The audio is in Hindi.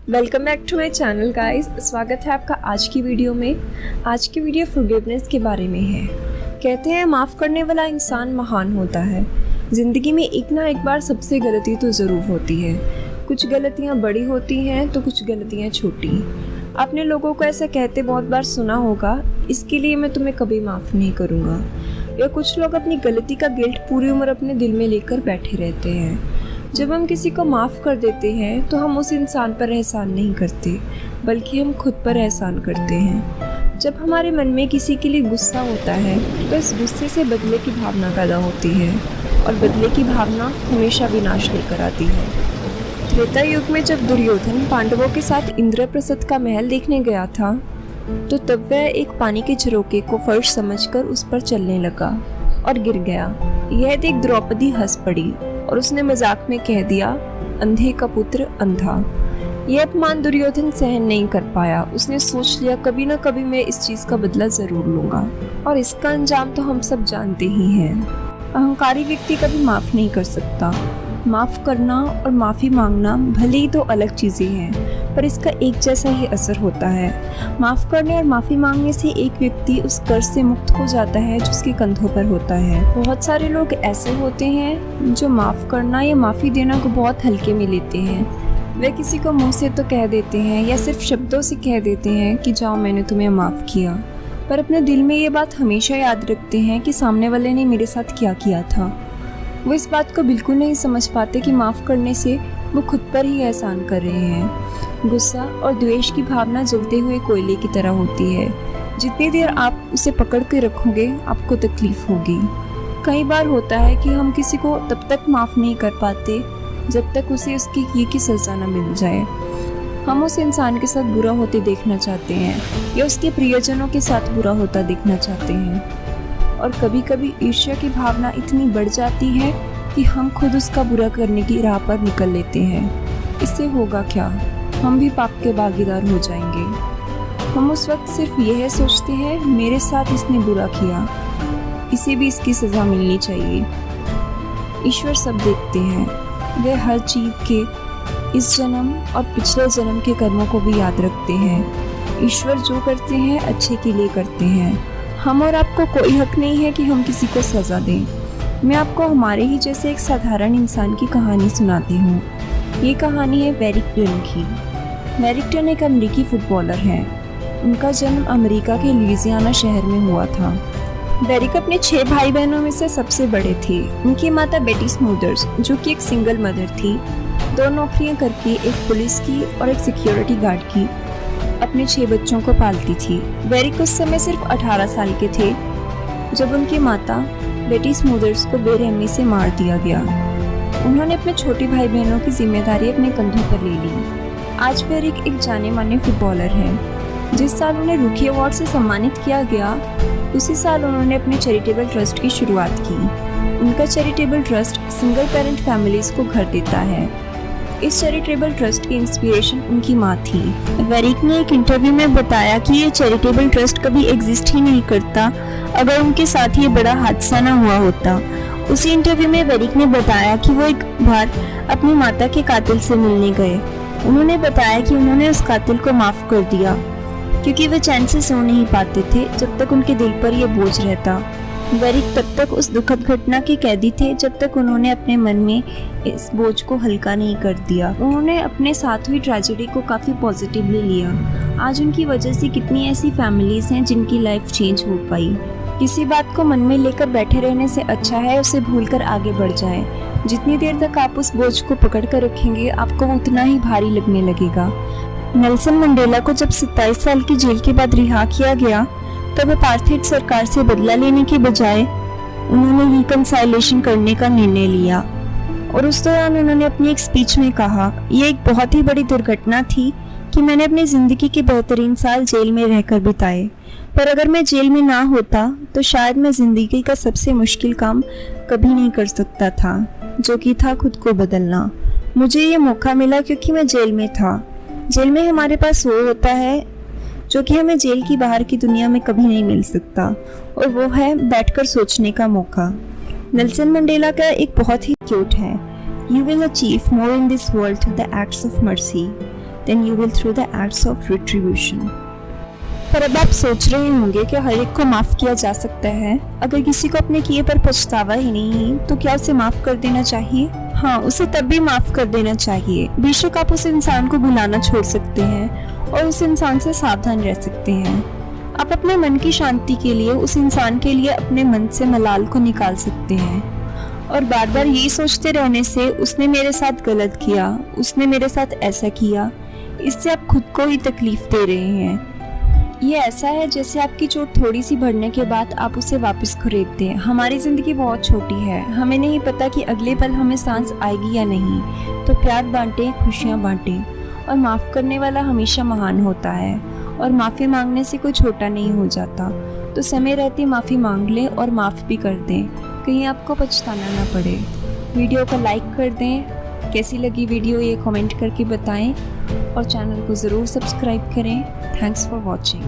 Welcome back to my channel guys. स्वागत है आपका आज की वीडियो में। आज की वीडियो फॉरगिवनेस के बारे में है। कहते हैं माफ़ करने वाला इंसान महान होता है। ज़िंदगी में एक ना एक बार सबसे गलती तो ज़रूर होती है। कुछ गलतियाँ बड़ी होती हैं तो कुछ गलतियाँ छोटी। आपने लोगों को ऐसा कहते बहुत बार सुना होगा, इसके लिए मैं तुम्हें कभी माफ़ नहीं करूँगा। या कुछ लोग अपनी गलती का गिल्ट पूरी उम्र अपने दिल में लेकर बैठे रहते हैं। जब हम किसी को माफ़ कर देते हैं तो हम उस इंसान पर एहसान नहीं करते, बल्कि हम खुद पर एहसान करते हैं। जब हमारे मन में किसी के लिए गुस्सा होता है तो इस गुस्से से बदले की भावना पैदा होती है, और बदले की भावना हमेशा विनाश लेकर आती है। त्रेता युग में जब दुर्योधन पांडवों के साथ इंद्रप्रस्थ का महल देखने गया था, तो तब वह एक पानी के झरोके को फर्श समझकर उस पर चलने लगा और गिर गया। यह देख द्रौपदी हंस पड़ी और उसने मजाक में कह दिया, अंधे का पुत्र अंधा। यह अपमान दुर्योधन सहन नहीं कर पाया। उसने सोच लिया, कभी ना कभी मैं इस चीज़ का बदला ज़रूर लूँगा, और इसका अंजाम तो हम सब जानते ही हैं। अहंकारी व्यक्ति कभी माफ़ नहीं कर सकता। माफ़ करना और माफ़ी मांगना भले ही दो अलग चीज़ें हैं, पर इसका एक जैसा ही असर होता है। माफ़ करने और माफ़ी मांगने से एक व्यक्ति उस कर्ज से मुक्त हो जाता है जो उसके कंधों पर होता है। बहुत सारे लोग ऐसे होते हैं जो माफ़ करना या माफ़ी देना को बहुत हल्के में लेते हैं। वे किसी को मुंह से तो कह देते हैं या सिर्फ शब्दों से कह देते हैं कि जाओ मैंने तुम्हें माफ़ किया, पर अपने दिल में ये बात हमेशा याद रखते हैं कि सामने वाले ने मेरे साथ क्या किया था। वो इस बात को बिल्कुल नहीं समझ पाते कि माफ़ करने से वो खुद पर ही एहसान कर रहे हैं। गुस्सा और द्वेष की भावना जलते हुए कोयले की तरह होती है। जितनी देर आप उसे पकड़ के रखोगे आपको तकलीफ होगी। कई बार होता है कि हम किसी को तब तक माफ़ नहीं कर पाते जब तक उसे उसकी किए की सज़ा न मिल जाए। हम उस इंसान के साथ बुरा होते देखना चाहते हैं या उसके प्रियजनों के साथ बुरा होता देखना चाहते हैं, और कभी कभी ईर्ष्या की भावना इतनी बढ़ जाती है कि हम खुद उसका बुरा करने की राह पर निकल लेते हैं। इससे होगा क्या, हम भी पाप के भागीदार हो जाएंगे। हम उस वक्त सिर्फ यह सोचते हैं, मेरे साथ इसने बुरा किया, इसे भी इसकी सज़ा मिलनी चाहिए। ईश्वर सब देखते हैं। वे हर जीव के इस जन्म और पिछले जन्म के कर्मों को भी याद रखते हैं। ईश्वर जो करते हैं अच्छे के लिए करते हैं। हम और आपको कोई हक नहीं है कि हम किसी को सज़ा दें। मैं आपको हमारे ही जैसे एक साधारण इंसान की कहानी सुनाती हूँ। ये कहानी है वेरिकटन की। वेरिकटन एक अमेरिकी फुटबॉलर हैं। उनका जन्म अमेरिका के लुइसियाना शहर में हुआ था। वेरिक अपने 6 भाई बहनों में से सबसे बड़े थे। उनकी माता बेटी स्मूदर्स, जो कि एक सिंगल मदर थी, 2 नौकरियां करके, एक पुलिस की और एक सिक्योरिटी गार्ड की, अपने 6 बच्चों को पालती थी। वेरिक उस समय सिर्फ 18 साल के थे जब उनकी माता बेटी स्मूदर्स को बेरहमी से मार दिया गया। उन्होंने अपने छोटे भाई बहनों की जिम्मेदारी अपने कंधों पर ले ली। आज वेरिक एक जाने माने फुटबॉलर हैं। जिस साल उन्हें रूकी अवार्ड से सम्मानित किया गया, उसी साल उन्होंने अपने चैरिटेबल ट्रस्ट की शुरुआत की। उनका charitable trust single parent families को घर देता है। इस चैरिटेबल ट्रस्ट की इंस्पिरेशन उनकी माँ थी। वेरिक ने एक इंटरव्यू में बताया कि ये चैरिटेबल ट्रस्ट कभी एग्जिस्ट ही नहीं करता अगर उनके साथ ये बड़ा हादसा ना हुआ होता। उसी इंटरव्यू में वेरिक ने बताया कि वो एक बार अपनी माता के कातिल से मिलने गए। उन्होंने बताया कि उन्होंने उस कातिल को माफ़ कर दिया क्योंकि वे चैन से सो नहीं पाते थे जब तक उनके दिल पर यह बोझ रहता। वेरिक तब तक उस दुखद घटना के कैदी थे जब तक उन्होंने अपने मन में इस बोझ को हल्का नहीं कर दिया। उन्होंने अपने साथ हुई ट्रेजेडी को काफ़ी पॉजिटिवली लिया। आज उनकी वजह से कितनी ऐसी फैमिलीज हैं जिनकी लाइफ चेंज हो पाई। किसी बात को मन में लेकर बैठे रहने से अच्छा है उसे भूलकर आगे बढ़ जाएं। जितनी देर तक आप उस बोझ को पकड़ कर रखेंगे आपको उतना ही भारी लगने लगेगा। नेल्सन मंडेला को जब 27 साल की जेल के बाद रिहा किया गया, तब अपार्थाइड सरकार से बदला लेने के बजाय उन्होंने रिकंसाइलेशन करने का निर्णय लिया, और उस दौरान उन्होंने अपनी एक स्पीच में कहा, यह एक बहुत ही बड़ी दुर्घटना थी कि मैंने अपनी ज़िंदगी के बेहतरीन साल जेल में रहकर बिताए, पर अगर मैं जेल में ना होता तो शायद मैं ज़िंदगी का सबसे मुश्किल काम कभी नहीं कर सकता था, जो कि था खुद को बदलना। मुझे ये मौका मिला क्योंकि मैं जेल में था। जेल में हमारे पास वो होता है जो कि हमें जेल की बाहर की दुनिया में कभी नहीं मिल सकता, और वो है बैठकर सोचने का मौका। नेल्सन मंडेला का एक बहुत ही क्यूट है, "You will achieve more in this world through the acts of mercy then you will through the acts of retribution. पर अब आप सोच रहे होंगे कि हर एक को माफ़ किया जा सकता है। अगर किसी को अपने किए पर पछतावा ही नहीं तो क्या उसे माफ़ कर देना चाहिए? हाँ, उसे तब भी माफ़ कर देना चाहिए। बेशक आप उस इंसान को भुलाना छोड़ सकते हैं और उस इंसान से सावधान रह सकते हैं। आप अपने मन की शांति के लिए उस इंसान के लिए अपने मन से मलाल को निकाल सकते हैं और बार बार यही सोचते रहने से उसने मेरे साथ गलत किया, उसने मेरे साथ ऐसा किया, इससे आप खुद को ही तकलीफ दे रहे हैं। ये ऐसा है जैसे आपकी चोट थोड़ी सी बढ़ने के बाद आप उसे वापस खरीद दें। हमारी ज़िंदगी बहुत छोटी है, हमें नहीं पता कि अगले पल हमें सांस आएगी या नहीं, तो प्यार बांटें, खुशियाँ बांटें और माफ़ करने वाला हमेशा महान होता है और माफ़ी मांगने से कोई छोटा नहीं हो जाता। तो समय रहते माफ़ी मांग लें और माफ़ भी कर दें, कहीं आपको पछताना ना पड़े। वीडियो को लाइक कर दें, कैसी लगी वीडियो ये कमेंट करके बताएं और चैनल को ज़रूर सब्सक्राइब करें। Thanks for watching.